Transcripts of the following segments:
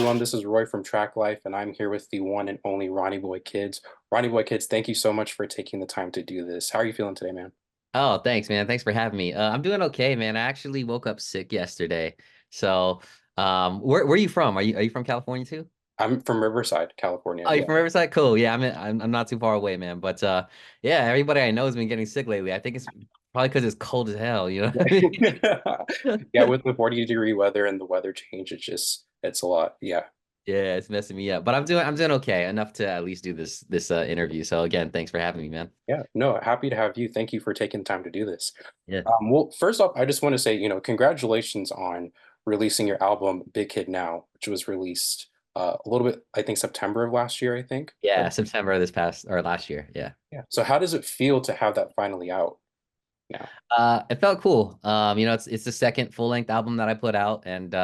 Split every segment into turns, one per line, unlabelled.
everyone. This is Roy from Traklife, and I'm here with the one and only Ronnie Boy Kids. Ronnie Boy Kids, thank you so much for taking the time to do this. How are you feeling today, man?
Oh, thanks, man. Thanks for having me. I'm doing okay, man. I actually woke up sick yesterday. So, where are you from? Are you from California too?
I'm from Riverside, California.
Oh, you
Yeah.
from Riverside? Cool. Yeah, I'm not too far away, man. But yeah, everybody I know has been getting sick lately. I think it's probably because it's cold as hell, you know what I mean?
Yeah, with the 40-degree weather and the weather change, it's a lot. Yeah.
Yeah, it's messing me up. But I'm doing okay, enough to at least do this interview. So again, thanks for having me, man.
Yeah. No, happy to have you. Thank you for taking the time to do this.
Yeah.
Well, first off, I just want to say, congratulations on releasing your album Big Kid Now, which was released a little bit, I think September of last year, I think.
Yeah, September this past or last year. Yeah.
Yeah. So how does it feel to have that finally out now?
It felt cool. It's the second full-length album that I put out, and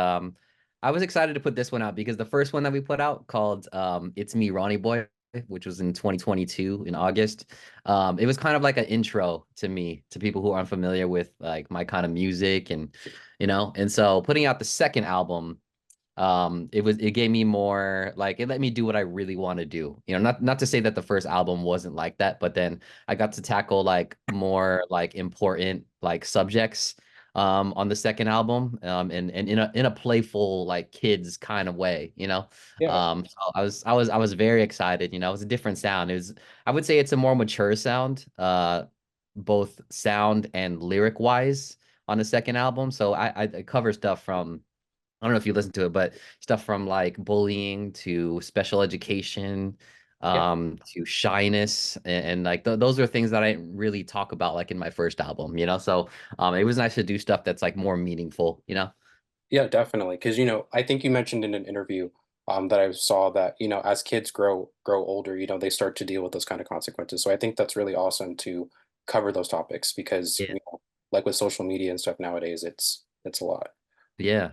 I was excited to put this one out because the first one that we put out called "It's Me, Ronnie Boy," which was in 2022 in August. It was kind of like an intro to me, to people who aren't familiar with like my kind of music, and so putting out the second album it gave me more, like, it let me do what I really want to do, not to say that the first album wasn't like that, but then I got to tackle like more like important like subjects on the second album, and in a playful like kids kind of way,
Yeah.
so I was very excited. It was a different sound. I would say it's a more mature sound, both sound and lyric wise on the second album. So I cover stuff from, I don't know if you listen to it, but stuff from like bullying to special education,
Yeah.
to shyness, and like those are things that I didn't really talk about like in my first album, So it was nice to do stuff that's like more meaningful.
Yeah, definitely. Because, I think you mentioned in an interview that I saw that, as kids grow older, they start to deal with those kind of consequences. So I think that's really awesome to cover those topics because,
Yeah.
like with social media and stuff nowadays, it's a lot.
Yeah.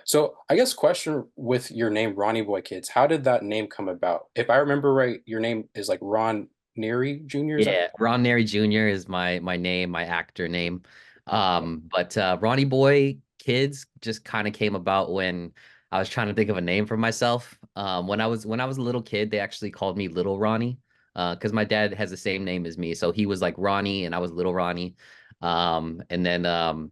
So I guess question with your name, Ronnie Boy Kids, how did that name come about? If I remember right, your name is like Ron Neary Jr., is that?
Yeah, Ron Neri Jr. is my name, my actor name. But Ronnie Boy Kids just kind of came about when I was trying to think of a name for myself. When I was a little kid, they actually called me Little Ronnie, because my dad has the same name as me, so he was like Ronnie and I was Little Ronnie. And then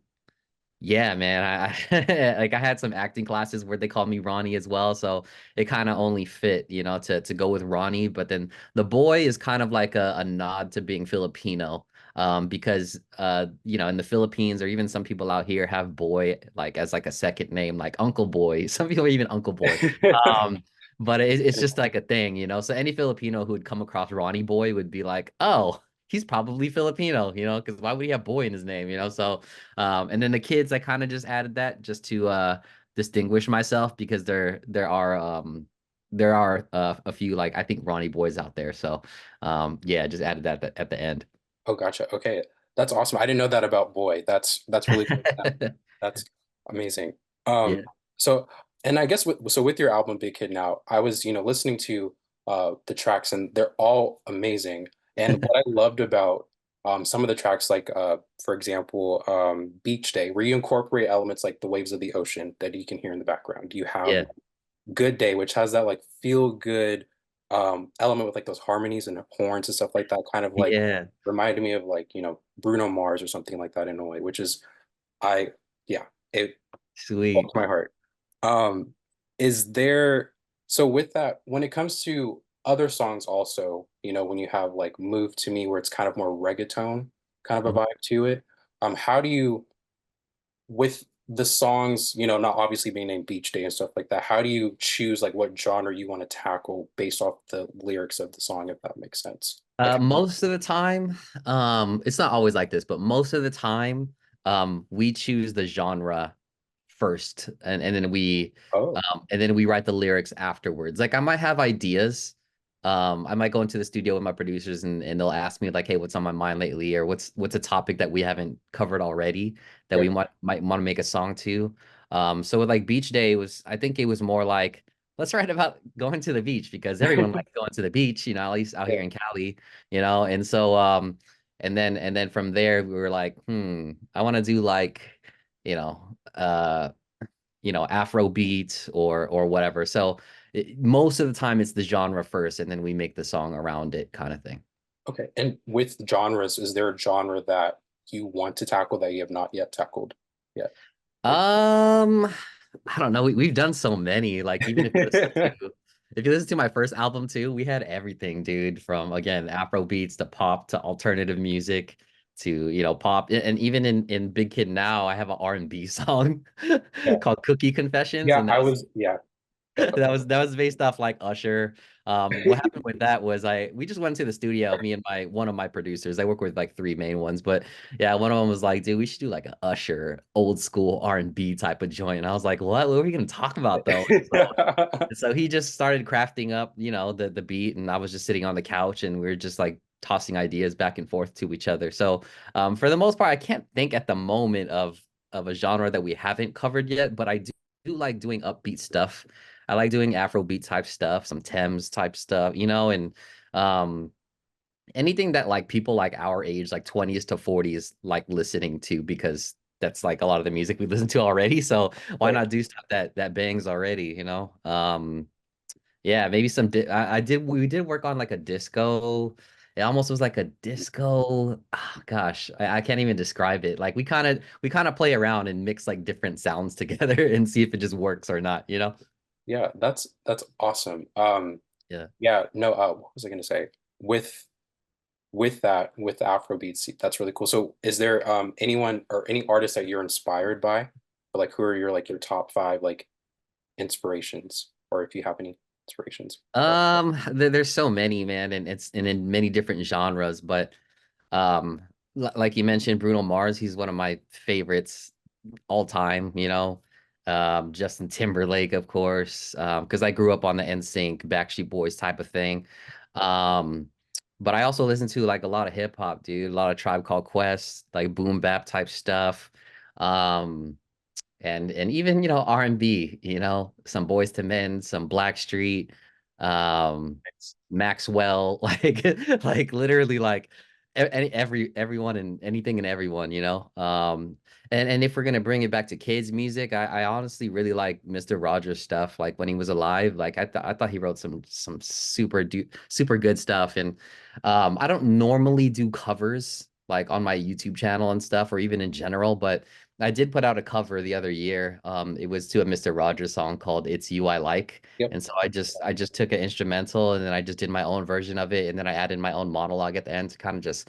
Yeah, man. I like I had some acting classes where they called me Ronnie as well, so it kind of only fit, to go with Ronnie. But then the boy is kind of like a nod to being Filipino, because in the Philippines or even some people out here have boy like as like a second name, like Uncle Boy. Some people are even Uncle Boy. But it's just like a thing. So any Filipino who would come across Ronnie Boy would be like, oh, he's probably Filipino, because why would he have boy in his name? So. And then the kids, I kind of just added that just to distinguish myself, because there are a few, like, I think Ronnie boys out there. So yeah, just added that at the end.
Oh, gotcha. Okay. That's awesome. I didn't know that about boy. That's really cool. That's amazing.
Yeah.
Um, so and I guess with your album Big Kid Now, I was, listening to the tracks and they're all amazing. And what I loved about some of the tracks, like for example, Beach Day, where you incorporate elements like the waves of the ocean that you can hear in the background. You have
Yeah.
Good Day, which has that like feel good element with like those harmonies and horns and stuff like that, kind of like
Yeah.
reminded me of like, Bruno Mars or something like that in a way, which is I yeah, it
Sweet.
warms my heart. Um, is there so with that, when it comes to other songs also, when you have like Move to Me where it's kind of more reggaeton kind of a
Mhm.
vibe to it, how do you with the songs, not obviously being named Beach Day and stuff like that, how do you choose like what genre you want to tackle based off the lyrics of the song, if that makes sense? Like,
Most of the time, it's not always like this, but most of the time, we choose the genre first, and then
oh,
we write the lyrics afterwards. Like, I might have ideas. I might go into the studio with my producers, and they'll ask me like, "Hey, what's on my mind lately?" Or what's a topic that we haven't covered already that
yeah,
we might want to make a song to. So with like Beach Day I think it was more like, let's write about going to the beach because everyone likes going to the beach, at least out here
yeah,
in Cali, and so and then from there we were like, I want to do like, you know, Afro beat or whatever. So most of the time it's the genre first, and then we make the song around it, kind of thing.
Okay. And with genres, is there a genre that you want to tackle that you have not yet tackled yet? Like,
Um, I don't know. We've done so many. Like even if you listen to my first album too, we had everything, dude, from again Afro beats to pop to alternative music to pop. And even in Big Kid Now, I have an R&B song
yeah.
called Cookie Confessions,
Yeah,
and
I was, yeah. Yep.
that was based off like Usher. What happened with that was we just went to the studio, me and my one of my producers. I work with like three main ones, but yeah, one of them was like, dude, we should do like an Usher old school R&B type of joint. And I was like, what are we gonna talk about though? So he just started crafting up, the beat, and I was just sitting on the couch and we were just like tossing ideas back and forth to each other. So for the most part, I can't think at the moment of a genre that we haven't covered yet, but I do like doing upbeat stuff. I like doing Afrobeat type stuff, some Thames type stuff, and um anything that like people like our age, like 20s to 40s, like listening to because that's like a lot of the music we listen to already. So why
Right.
not do stuff that bangs already? Yeah, maybe I did we did work on like a disco. It almost was like a disco. Oh, gosh, I can't even describe it. Like we kind of play around and mix like different sounds together and see if it just works or not?
Yeah, that's awesome.
Yeah.
Yeah, no, what was I gonna say? With that, with the Afro beats, that's really cool. So is there anyone or any artist that you're inspired by? Or like who are your top five like inspirations, or if you have any inspirations?
There's so many, man, and it's and in many different genres, but um like you mentioned, Bruno Mars, he's one of my favorites all time. Justin Timberlake, of course, because I grew up on the NSYNC, Backstreet Boys type of thing. Um, but I also listen to like a lot of hip hop, dude, a lot of Tribe Called Quest, like boom bap type stuff. Um, and even R&B, some Boys to Men, some Blackstreet, um Maxwell, like literally like everyone and anything and everyone. And if we're gonna bring it back to kids music, I honestly really like Mr. Rogers stuff, like when he was alive. Like I thought he wrote some super good stuff. And I don't normally do covers like on my YouTube channel and stuff, or even in general, but I did put out a cover the other year. It was to a Mr. Rogers song called "It's You I Like,"
Yep.
and so I just took an instrumental and then I just did my own version of it, and then I added my own monologue at the end to kind of just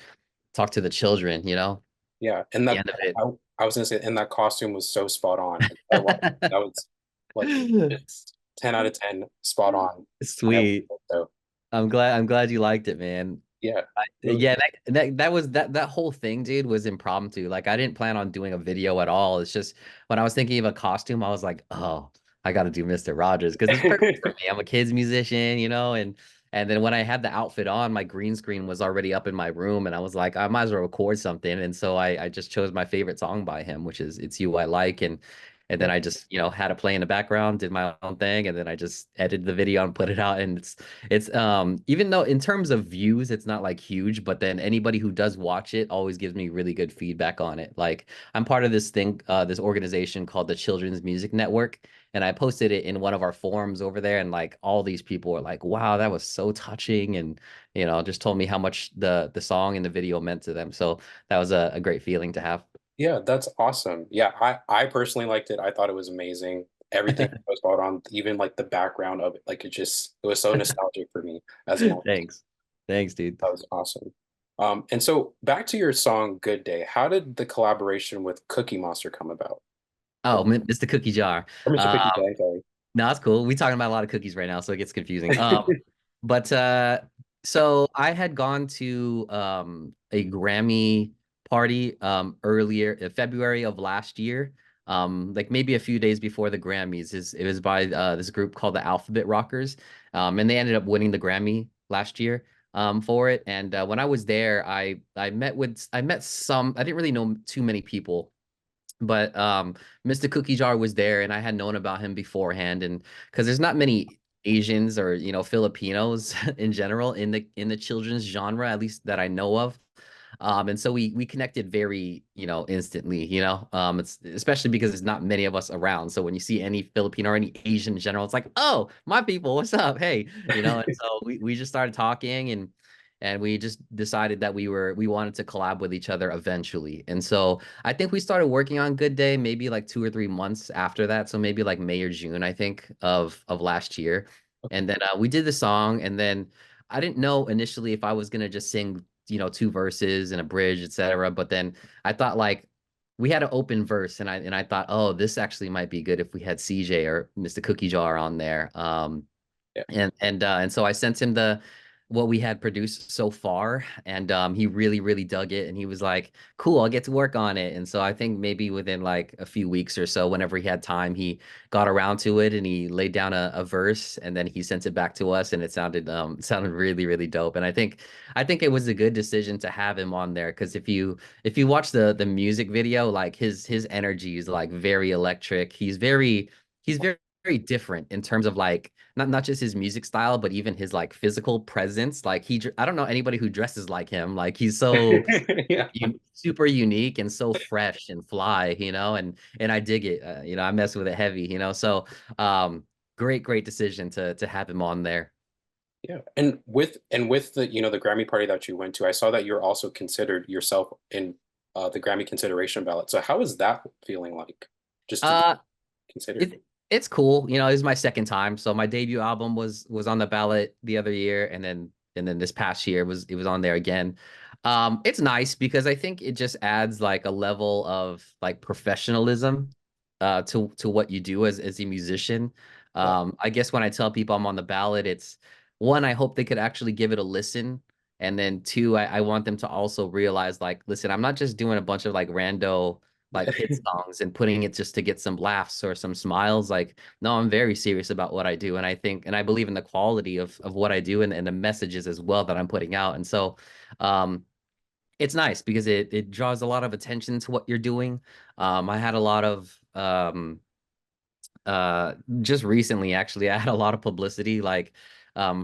talk to the children.
Yeah, and
The
that
end of it.
I was gonna say, and that costume was so spot on. That was like it's 10 out of 10 spot on. I have
Sweet.
so
I'm glad you liked it, man.
yeah. It was
Yeah, that whole thing, dude, was impromptu. Like I didn't plan on doing a video at all. It's just when I was thinking of a costume, I was like, oh, I got to do Mr. Rogers because it's perfect for me. I'm a kids musician, and then when I had the outfit on, my green screen was already up in my room, and I was like, I might as well record something. And so I just chose my favorite song by him, which is "It's You I Like," and then
yeah.
I just had it play in the background, did my own thing, and then I just edited the video and put it out. And it's even though in terms of views it's not like huge, but then anybody who does watch it always gives me really good feedback on it. Like I'm part of this organization called the Children's Music Network, and I posted it in one of our forums over there, and like all these people were like, wow, that was so touching, and just told me how much the song and the video meant to them. So that was a great feeling to have.
Yeah, that's awesome. Yeah, I personally liked it. I thought it was amazing. Everything was spot on, even like the background of it. Like it was so nostalgic for me as a young.
Thanks. Thanks, dude.
That was awesome. And so back to your song "Good Day." How did the collaboration with Cookie Monster come about? Or,
Oh, Mr. Cookie Jar.
or Mr.
Uh,
Cookie Day, sorry.
No, that's cool. We talking about a lot of cookies right now, so it gets confusing. But so I had gone to a Grammy party earlier in February of last year. Like maybe a few days before the Grammys. It was by this group called the Alphabet Rockers. And they ended up winning the Grammy last year for it. And when I was there, I met some, I didn't really know too many people, but Mr. Cookie Jar was there, and I had known about him beforehand. And because there's not many Asians or Filipinos in general in the children's genre, at least that I know of. And so we connected very, instantly, it's especially because there's not many of us around. So when you see any Filipino or any Asian in general, it's like, oh, my people, what's up? Hey, and so we just started talking and we just decided that we wanted to collab with each other eventually. And so I think we started working on Good Day maybe like 2 or 3 months after that. So maybe like May or June, I think, of last year. And then we did the song, and then I didn't know initially if I was gonna just sing, two verses and a bridge, etc. But then I thought like we had an open verse, and I thought, oh, this actually might be good if we had CJ or Mr. Cookie Jar on there.
Yeah.
And so I sent him the what we had produced so far, and he really dug it, and he was like, "Cool, I'll get to work on it." And so I think maybe within like a few weeks or so, whenever he had time, he got around to it, and he laid down a verse, and then he sent it back to us, and it sounded really dope. And I think it was a good decision to have him on there because if you watch the music video, like his energy is like very electric. He's very different in terms of like not just his music style, but even his like physical presence. Like I don't know anybody who dresses like him. Like he's so
Yeah.
super unique and so fresh and fly, and I dig it. I mess with it heavy, So, um, great decision to have him on there.
Yeah. And with the, the Grammy party that you went to, I saw that you're also considered yourself in the Grammy consideration ballot. So how is that feeling like? Just to be
Uh,
considered.
it's cool. This is my second time. So my debut album was on the ballot the other year, and then this past year it was on there again. It's nice because I think it just adds like a level of like professionalism to what you do as a musician.
Yeah.
I guess when I tell people I'm on the ballot, it's one, I hope they could actually give it a listen. And then two, I want them to also realize like, listen, I'm not just doing a bunch of like rando like hit songs and putting it just to get some laughs or some smiles. Like, no, I'm very serious about what I do. And I think, and I believe in the quality of what I do and the messages as well that I'm putting out. And so, um, it's nice because it draws a lot of attention to what you're doing. I had a lot of, just recently, actually, I had a lot of publicity, like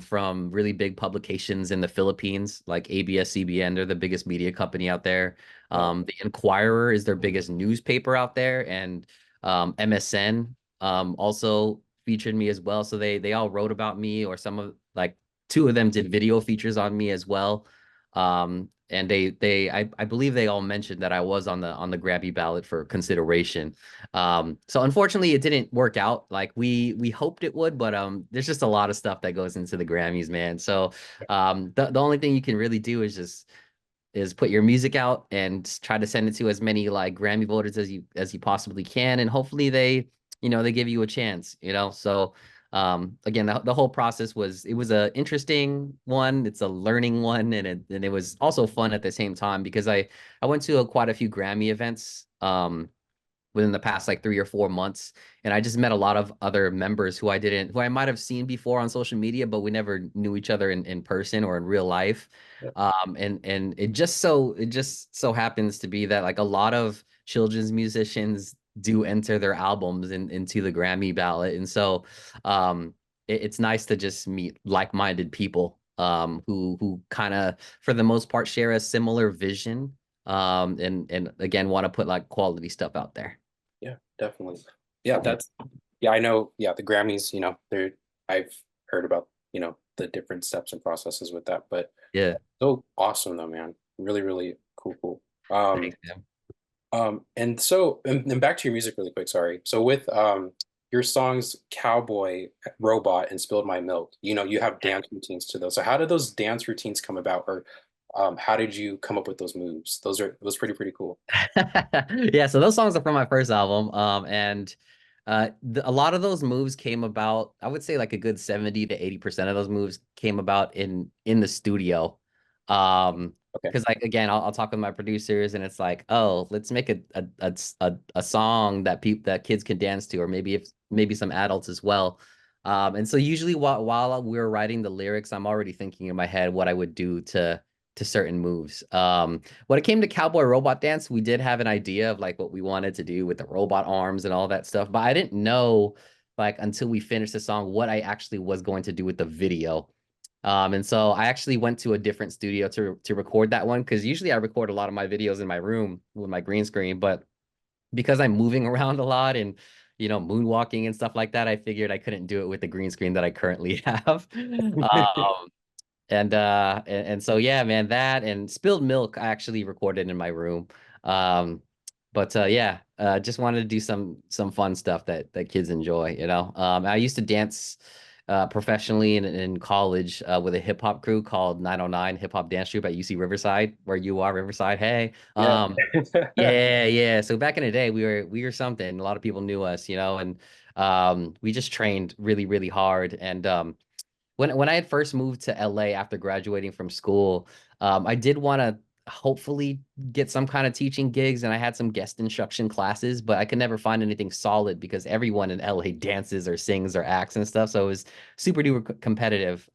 from really big publications in the Philippines, like ABS-CBN. They're the biggest media company out there.
Wow.
The Inquirer is their biggest newspaper out there, and MSN also featured me as well. So they all wrote about me, or some of like two of them did video features on me as well. And I believe they all mentioned that I was on the Grammy ballot for consideration. So unfortunately it didn't work out like we hoped it would, but there's just a lot of stuff that goes into the Grammys, man. So the only thing you can really do is put your music out and try to send it to as many like Grammy voters as you possibly can, and hopefully they give you a chance, So again, the whole process was a interesting one. It's a learning one, and it was also fun at the same time because I went to quite a few Grammy events within the past like 3 or 4 months. And I just met a lot of other members who I might have seen before on social media, but we never knew each other in person or in real life.
Yeah.
And it just so happens to be that like a lot of children's musicians do enter their albums into the Grammy ballot. And so it's nice to just meet like-minded people who kind of for the most part share a similar vision and again want to put like quality stuff out there.
Yeah, definitely. Yeah,
Yeah.
yeah, I know, yeah, the Grammys, they're I've heard about, the different steps and processes with that, but
Yeah.
so awesome though, man. Really, really cool. Um,
Thanks, man.
and so and back to your music really quick, sorry. So with your songs Cowboy, Robot, and Spilled My Milk, you have dance routines to those. So how did those dance routines come about, or how did you come up with those moves? Those pretty cool.
Yeah, so those songs are from my first album. And a lot of those moves came about, I would say like a good 70 to 80% of those moves came about in the studio.
Okay.
Because like again, I'll talk with my producers and it's like, oh, let's make a song that kids can dance to, or maybe some adults as well. And so usually while we're writing the lyrics, I'm already thinking in my head what I would do to certain moves. When it came to Cowboy Robot Dance, we did have an idea of like what we wanted to do with the robot arms and all that stuff, but I didn't know like until we finished the song what I actually was going to do with the video. And so I actually went to a different studio to record that one because usually I record a lot of my videos in my room with my green screen, but because I'm moving around a lot and moonwalking and stuff like that, I figured I couldn't do it with the green screen that I currently have. And so yeah, man, that and spilled milk I actually recorded in my room. Um, but yeah, just wanted to do some fun stuff that kids enjoy, you know. I used to dance professionally in college with a hip hop crew called 909 Hip Hop Dance Troupe at UC Riverside, where you are, Riverside. Hey.
Yeah.
Yeah, yeah. So back in the day, we were something. A lot of people knew us, you know, and we just trained really, really hard. And when I had first moved to LA after graduating from school, I did want to hopefully get some kind of teaching gigs, and I had some guest instruction classes, but I could never find anything solid because everyone in LA dances or sings or acts and stuff, so it was super duper competitive.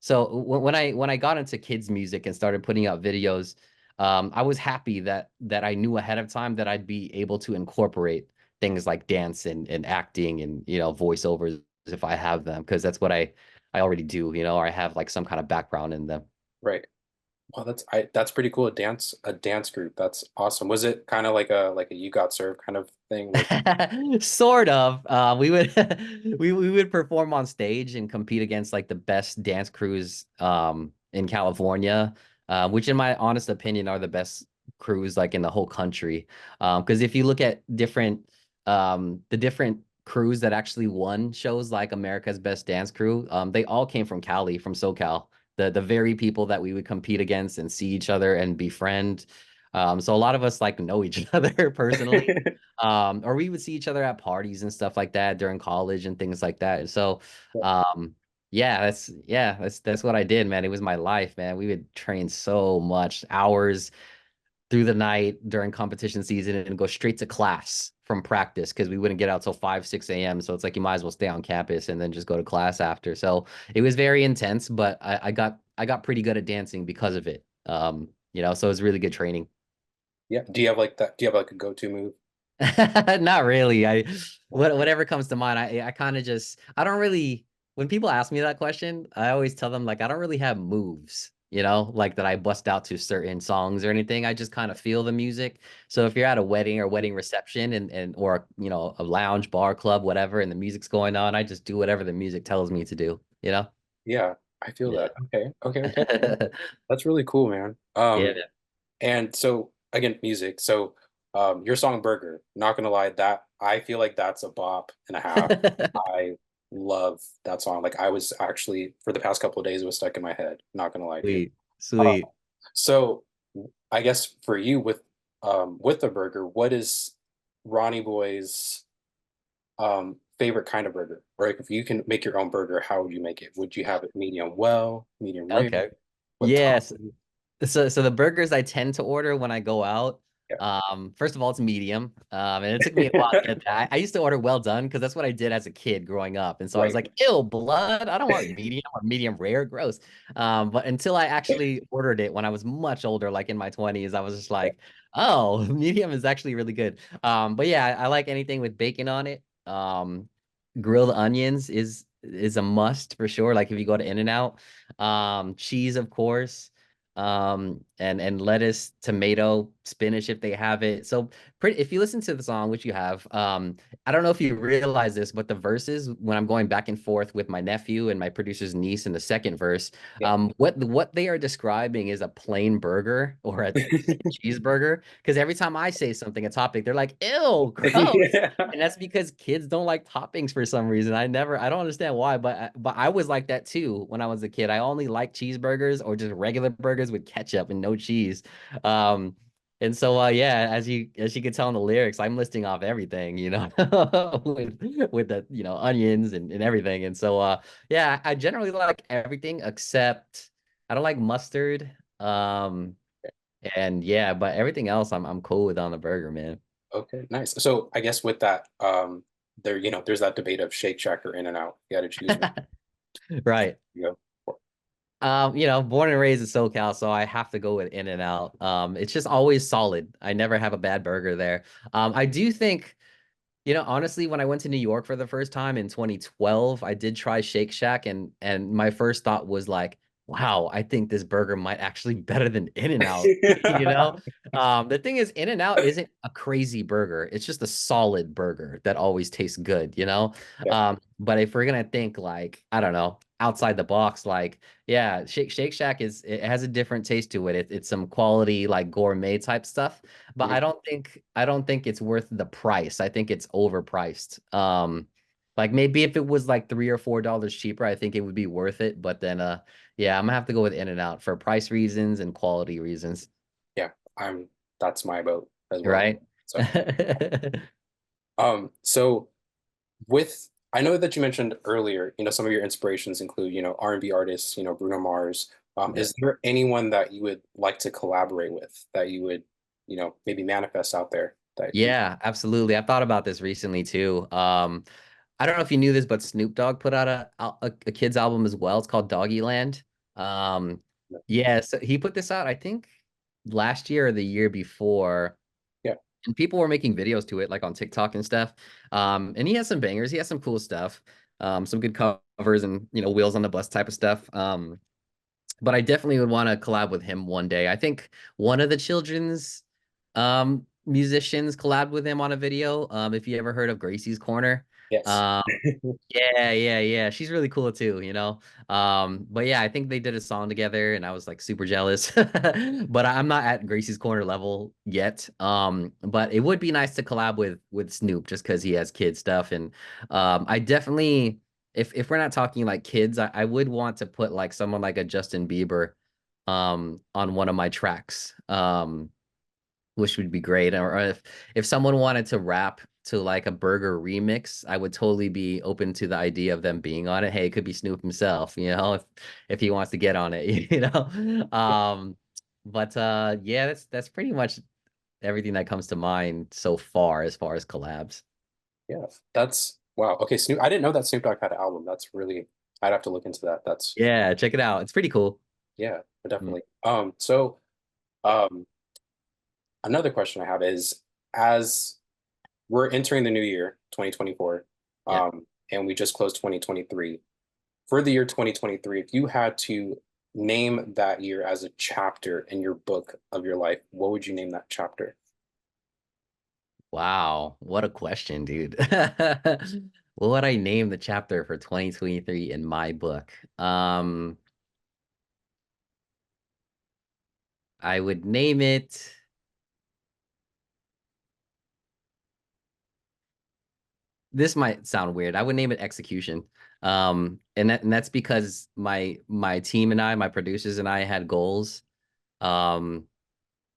So when I got into kids music and started putting out videos, I was happy that I knew ahead of time that I'd be able to incorporate things like dance and acting and voiceovers if I have them because that's what I already do, or I have like some kind of background in them.
Right. Well, that's pretty cool. A dance group. That's awesome. Was it kind of like a you got served kind of thing where
Sort of. We would we would perform on stage and compete against like the best dance crews in California, which in my honest opinion are the best crews like in the whole country. Because if you look at the different crews that actually won shows like America's Best Dance Crew, they all came from Cali, from SoCal. The very people that we would compete against and see each other and befriend. So a lot of us like know each other personally, or we would see each other at parties and stuff like that during college and things like that. And so, um, that's what I did, man. It was my life, man. We would train so much, hours through the night during competition season and go straight to class from practice because we wouldn't get out till 5, 6 a.m. So it's like you might as well stay on campus and then just go to class after. So it was very intense, but I got pretty good at dancing because of it. So it was really good training.
yeah. Do you have like that? Do you have like a go-to move?
Not really. Whatever comes to mind. I kind of just I don't really when people ask me that question, I always tell them like I don't really have moves, like that I bust out to certain songs or anything. I just kind of feel the music. So if you're at a wedding or wedding reception and or a lounge, bar, club, whatever, and the music's going on, I just do whatever the music tells me to do, you know?
Yeah, I feel
Yeah.
that. Okay. Okay. Okay. That's really cool, man.
Yeah.
And so again, music. So your song Burger, not gonna lie, that I feel like that's a bop and a half. I love that song. Like I was actually for the past couple of days it was stuck in my head, not gonna lie to you.
Sweet.
Uh,
Sweet.
so I guess for you with the burger, what is Ronnie Boy's favorite kind of burger? Or like if you can make your own burger, how would you make it? Would you have it medium well, medium rare?
Okay.
What
Yes.
topping?
So the burgers I tend to order when I go out, first of all, it's medium. And it took me a while to get that. I used to order well done because that's what I did as a kid growing up. And so I was
Right.
like, ew, blood. I don't want medium or medium rare. Gross. But until I actually ordered it when I was much older, like in my 20s, I was just like, oh, medium is actually really good. But yeah, I like anything with bacon on it. Grilled onions is a must for sure. Like if you go to In-N-Out, cheese, of course, and lettuce, tomato, spinach if they have it. So pretty, if you listen to the song, which you have, I don't know if you realize this, but the verses when I'm going back and forth with my nephew and my producer's niece in the second verse,
Yeah.
what they are describing is a plain burger or a cheeseburger. Because every time I say something, a topic, they're like, ew, gross.
Yeah.
And that's because kids don't like toppings for some reson. I don't understand why, but I was like that too when I was a kid. I only like cheeseburgers or just regular burgers with ketchup and no cheese. Um, and so yeah, as you can tell in the lyrics, I'm listing off everything, with the onions and everything. And so yeah, I generally like everything except I don't like mustard. Um, and yeah, but everything else I'm cool with on the burger, man.
Okay, nice. So I guess with that, there's that debate of Shake Shack or In-N-Out. You got to choose one.
Right.
You know.
Born and raised in SoCal, so I have to go with In-N-Out. It's just always solid. I never have a bad burger there. I do think Honestly, when I went to New York for the first time in 2012, I did try Shake Shack and my first thought was like, wow, I think this burger might actually be better than In-N-Out. You know? The thing is, In-N-Out isn't a crazy burger. It's just a solid burger that always tastes good, you know?
Yeah.
But if we're gonna think like, I don't know, outside the box, like, yeah, Shake Shack it has a different taste to it. It's some quality like gourmet type stuff. But
Mhm.
I don't think it's worth the price. I think it's overpriced. Like maybe if it was like $3 or $4 cheaper, I think it would be worth it. But then yeah, I'm gonna have to go with In-N-Out for price reasons and quality reasons,
Yeah, I'm that's my boat as well.
right?
So, so with I know that you mentioned earlier, some of your inspirations include, R&B artists, Bruno Mars.
Yeah.
Is there anyone that you would like to collaborate with that you would, maybe manifest out there that you
Yeah, absolutely. I've thought about this recently too. I don't know if you knew this, but Snoop Dogg put out a kids album as well. It's called Doggyland. Um, yeah, so he put this out, I think, last year or the year before,
yeah,
and people were making videos to it, like on TikTok and stuff. And he has some bangers. He has some cool stuff, some good covers and wheels on the bus type of stuff. But I definitely would want to collab with him one day. I think one of the children's musicians collabed with him on a video. If you ever heard of Gracie's Corner.
yes.
Um, yeah. She's really cool too. But yeah, I think they did a song together and I was like super jealous. But I'm not at Gracie's Corner level yet. But it would be nice to collab with Snoop just because he has kid stuff. And I definitely if we're not talking like kids, I would want to put like someone like a Justin Bieber on one of my tracks. Which would be great. Or if someone wanted to rap to like a burger remix, I would totally be open to the idea of them being on it. Hey, it could be Snoop himself, if he wants to get on it, you know. But yeah, that's pretty much everything that comes to mind so far as collabs.
Yeah, that's wow. Okay, Snoop. I didn't know that Snoop Dogg had an album. That's really. I'd have to look into that. That's
Yeah, check it out. It's pretty cool.
yeah,
Mm,
definitely. So um, another question I have is, as we're entering the new year, 2024,
yeah.
and we just closed 2023. For the year 2023, if you had to name that year as a chapter in your book of your life, what would you name that chapter?
Wow, what a question, dude. What would I name the chapter for 2023 in my book? I would name it. This might sound weird. I would name it Execution. And that's because my team and my producers and I had goals. Um,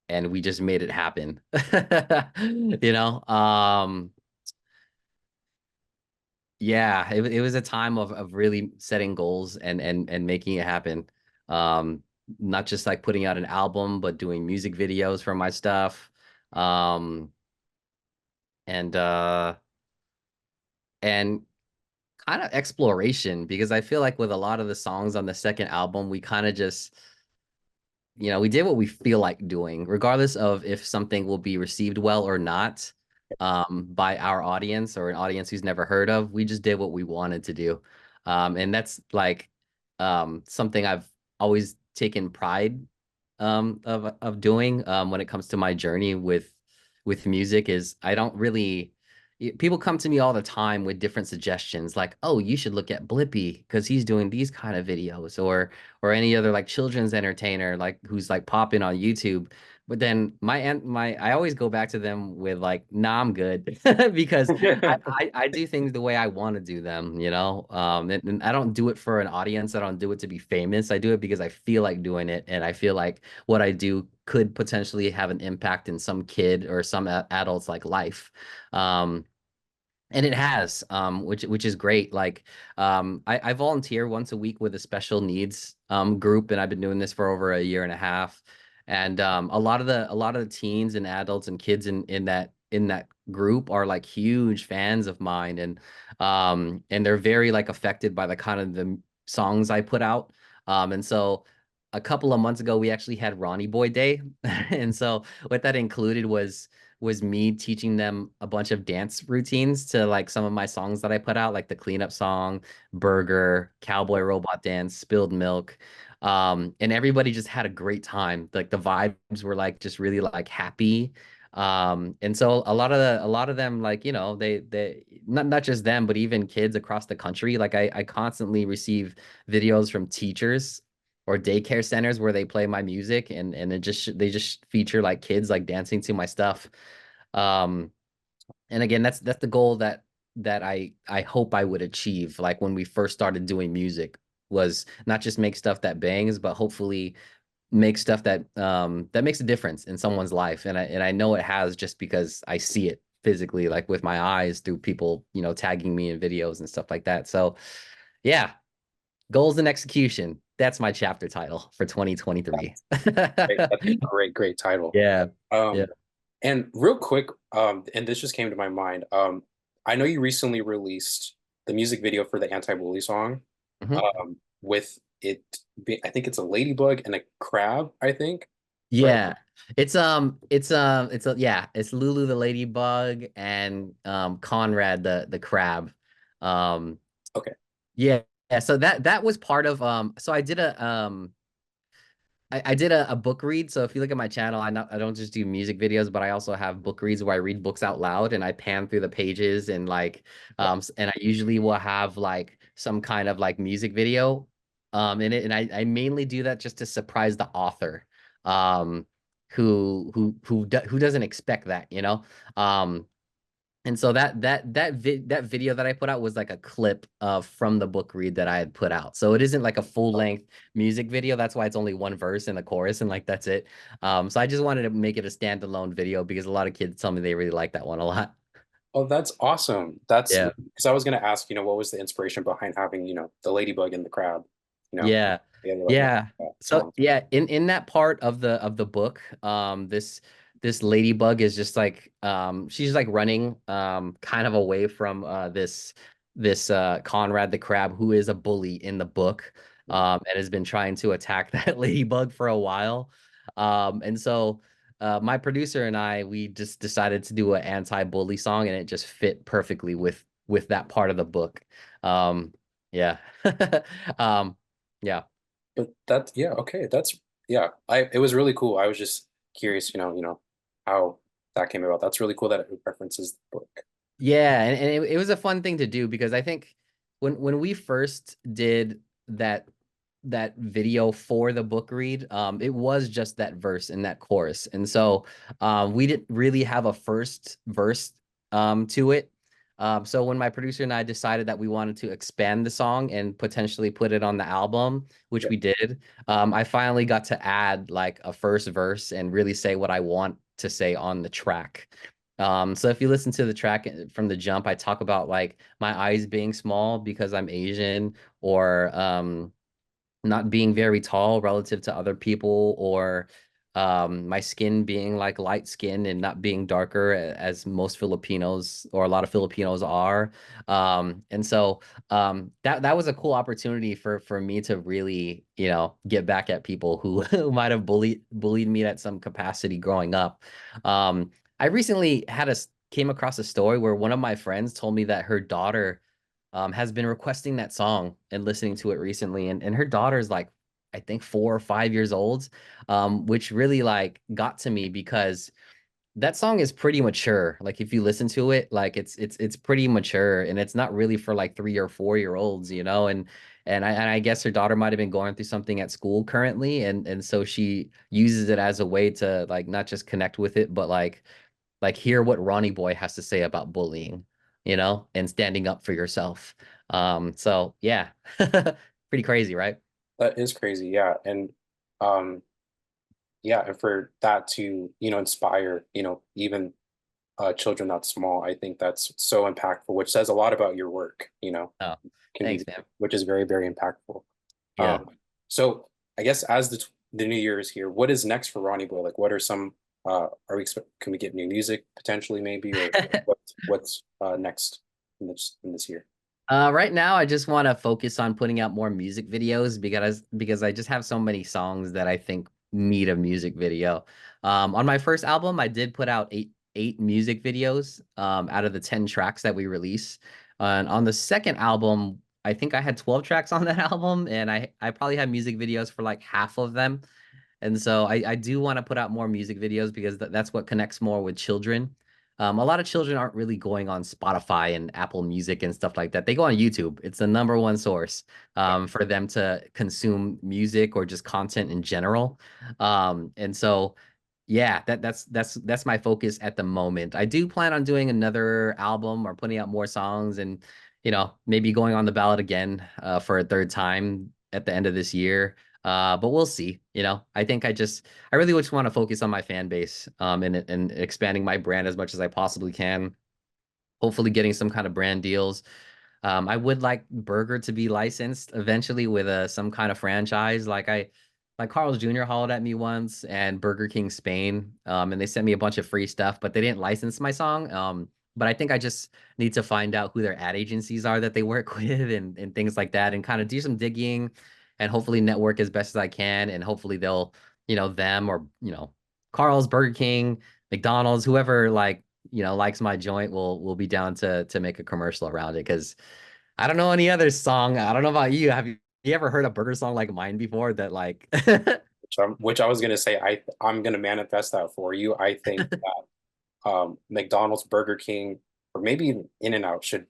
and we just made it happen. You know? Yeah, it was a time of really setting goals and making it happen. Um, Not just like putting out an album, but doing music videos for my stuff. Um, and and kind of exploration because I feel like with a lot of the songs on the second album, we kind of just we did what we feel like doing, regardless of if something will be received well or not, by our audience or an audience who's never heard of. We just did what we wanted to do. And that's like something I've always taken pride of doing when it comes to my journey with music is I don't really people come to me all the time with different suggestions like, oh, you should look at Blippy because he's doing these kind of videos or any other like children's entertainer like who's like popping on YouTube. But then my I always go back to them with like, nah, I'm good because I do things the way I want to do them, you know. And I don't do it for an audience. I don't do it to be famous. I do it because I feel like doing it, and I feel like what I do could potentially have an impact in some kid or some adult's like life. Um, and it has, which is great. Like, I volunteer once a week with a special needs group, and I've been doing this for over a year and a half. And a lot of the teens and adults and kids in that group are like huge fans of mine, and they're very like affected by the kind of the songs I put out. And so a couple of months ago, we actually had Ronnie Boy Day, and so what that included was was me teaching them a bunch of dance routines to like some of my songs that I put out, like the cleanup song, Burger, Cowboy Robot Dance, Spilled Milk. And everybody just had a great time. Like the vibes were like just really like happy. And so a lot of them, like, you know, they not just them, but even kids across the country. Like I constantly receive videos from teachers or daycare centers where they play my music, and it just they just feature like kids like dancing to my stuff. Um, and again, that's the goal that I hope I would achieve. Like when we first started doing music, was not just make stuff that bangs, but hopefully make stuff that that makes a difference in someone's life. And I know it has, just because I see it physically, like with my eyes, through people, you know, tagging me in videos and stuff like that. So yeah, goals and execution. That's my chapter title for 2023.
Great. That's a great, great title.
Yeah. Yeah.
Um, and real quick, and this just came to my mind. I know you recently released the music video for the anti-bully song.
Mhm.
With it, I think it's a ladybug and a crab. I think, right?
Yeah. Yeah, it's Lulu the ladybug and Conrad the crab. Um
Okay.
yeah, yeah, so that was part of so I did a book read. So if you look at my channel, I don't just do music videos, but I also have book reads where I read books out loud and I pan through the pages, and like and I usually will have like some kind of like music video in it. And I mainly do that just to surprise the author who doesn't expect that, you know? Um and so that video that I put out was like a clip from the book read that I had put out. So it isn't like a full length music video. That's why it's only one verse and the chorus, and like that's it. So I just wanted to make it a standalone video because a lot of kids tell me they really like that one a lot.
Oh, that's awesome. That's
Yeah.
because I was going to ask, what was the inspiration behind having, the ladybug and the crab, you know,
Yeah.
together like
Yeah.
that
So
song.
yeah, in that part of the book, this ladybug is just like she's like running kind of away from this Conrad the crab, who is a bully in the book, and has been trying to attack that ladybug for a while. And so my producer and I, we just decided to do an anti-bully song, and it just fit perfectly with that part of the book. Yeah. Um, yeah.
But that's yeah, okay. That's yeah. It was really cool. I was just curious, how that came about. That's really cool that it references the book.
Yeah, and it was a fun thing to do because I think when we first did that video for the book read, it was just that verse and that chorus. And so we didn't really have a first verse to it. So when my producer and I decided that we wanted to expand the song and potentially put it on the album, which
Yeah.
we did, I finally got to add like a first verse and really say what I want to say on the track. So if you listen to the track from the jump, I talk about like my eyes being small because I'm Asian, or not being very tall relative to other people, or my skin being like light skin and not being darker as most Filipinos or a lot of Filipinos are. And so that was a cool opportunity for me to really, you know, get back at people who, who might have bullied me at some capacity growing up. I recently came across a story where one of my friends told me that her daughter has been requesting that song and listening to it recently. And her daughter's like, I think 4 or 5 years old, which really like got to me because that song is pretty mature. Like if you listen to it, like it's pretty mature, and it's not really for like 3 or 4 year olds, you know. And I guess her daughter might have been going through something at school currently, and so she uses it as a way to like not just connect with it, but like hear what Ronnie Boy has to say about bullying, you know, and standing up for yourself. So yeah, pretty crazy, right?
That is crazy. Yeah. And um yeah, and for that to, inspire, even children that small, I think that's so impactful, which says a lot about your work,
Oh,
can be,
thanks, man.
which is very, very impactful.
Yeah.
So I guess as the new year is here, what is next for Ronnie Boy? Like, what are some? Can we get new music potentially, maybe, or what's next in this year?
Right now, I just want to focus on putting out more music videos because I just have so many songs that I think need a music video. On my first album, I did put out 8 music videos out of the 10 tracks that we release. And on the second album, I think I had 12 tracks on that album, and I probably had music videos for like half of them. And so I do want to put out more music videos because that's what connects more with children. A lot of children aren't really going on Spotify and Apple Music and stuff like that. They go on YouTube. It's the number one source for them to consume music or just content in general. And so, yeah, that's my focus at the moment. I do plan on doing another album or putting out more songs, and maybe going on the ballot again for a third time at the end of this year. But we'll see. I think I really just want to focus on my fan base, and expanding my brand as much as I possibly can. Hopefully getting some kind of brand deals. I would like Burger to be licensed eventually with some kind of franchise. Like Carl's Jr. hollered at me once, and Burger King Spain, and they sent me a bunch of free stuff, but they didn't license my song. But I think I just need to find out who their ad agencies are that they work with, and things like that, and kind of do some digging, and hopefully network as best as I can, and hopefully they'll, them, or Carl's, Burger King, McDonald's, whoever likes my joint will be down to make a commercial around it, because I don't know any other song. I don't know about you. Have you ever heard a burger song like mine before that like
Which I was gonna say, I'm gonna manifest that for you. I think that McDonald's, Burger King, or maybe even In-N-Out should,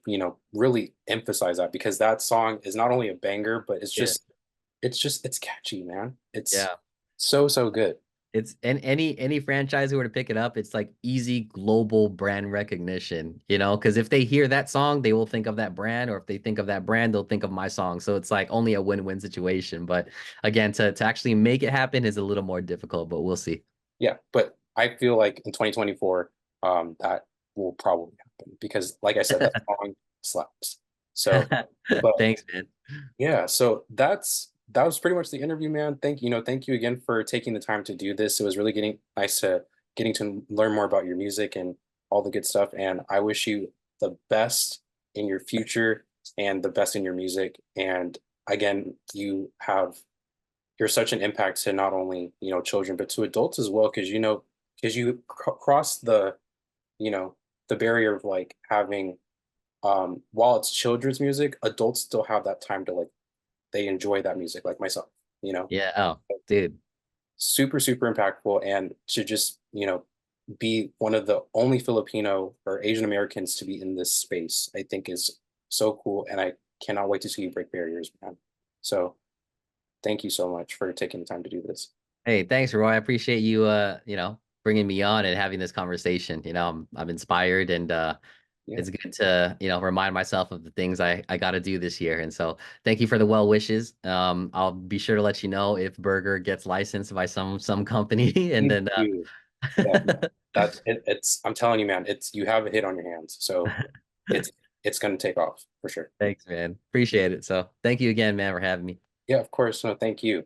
really emphasize that, because that song is not only a banger, but
Yeah.
it's catchy, man. It's
Yeah.
so so good.
It's and any franchise who were to pick it up, it's like easy global brand recognition, because if they hear that song, they will think of that brand, or if they think of that brand, they'll think of my song. So it's like only a win-win situation. But again, to actually make it happen is a little more difficult, but we'll see.
Yeah, but I feel like in 2024, that will probably happen, because, like I said, that song slaps. So, but
Thanks, man.
yeah, so that was pretty much the interview, man. Thank you again for taking the time to do this. It was really getting to learn more about your music and all the good stuff. And I wish you the best in your future and the best in your music. And again, you're such an impact to not only, children, but to adults as well, because you cross you know the barrier of like having, while it's children's music, adults still have that time to like, they enjoy that music, like myself, you know.
Yeah. Oh, dude.
Super super impactful, and to just, be one of the only Filipino or Asian Americans to be in this space, I think is so cool, and I cannot wait to see you break barriers, man. So thank you so much for taking the time to do this.
Hey, thanks, Roy. I appreciate you, bringing me on and having this conversation. I'm inspired, and
Yeah.
it's good to, remind myself of the things I got to do this year. And so thank you for the well wishes. I'll be sure to let you know if Burger gets licensed by some company, and
Please
then
do. Yeah, no, it's, I'm telling you, man, it's, you have a hit on your hands, so it's it's gonna take off for sure.
thanks, man. Appreciate it. So thank you again, man, for having me.
Yeah, of course. No, thank you.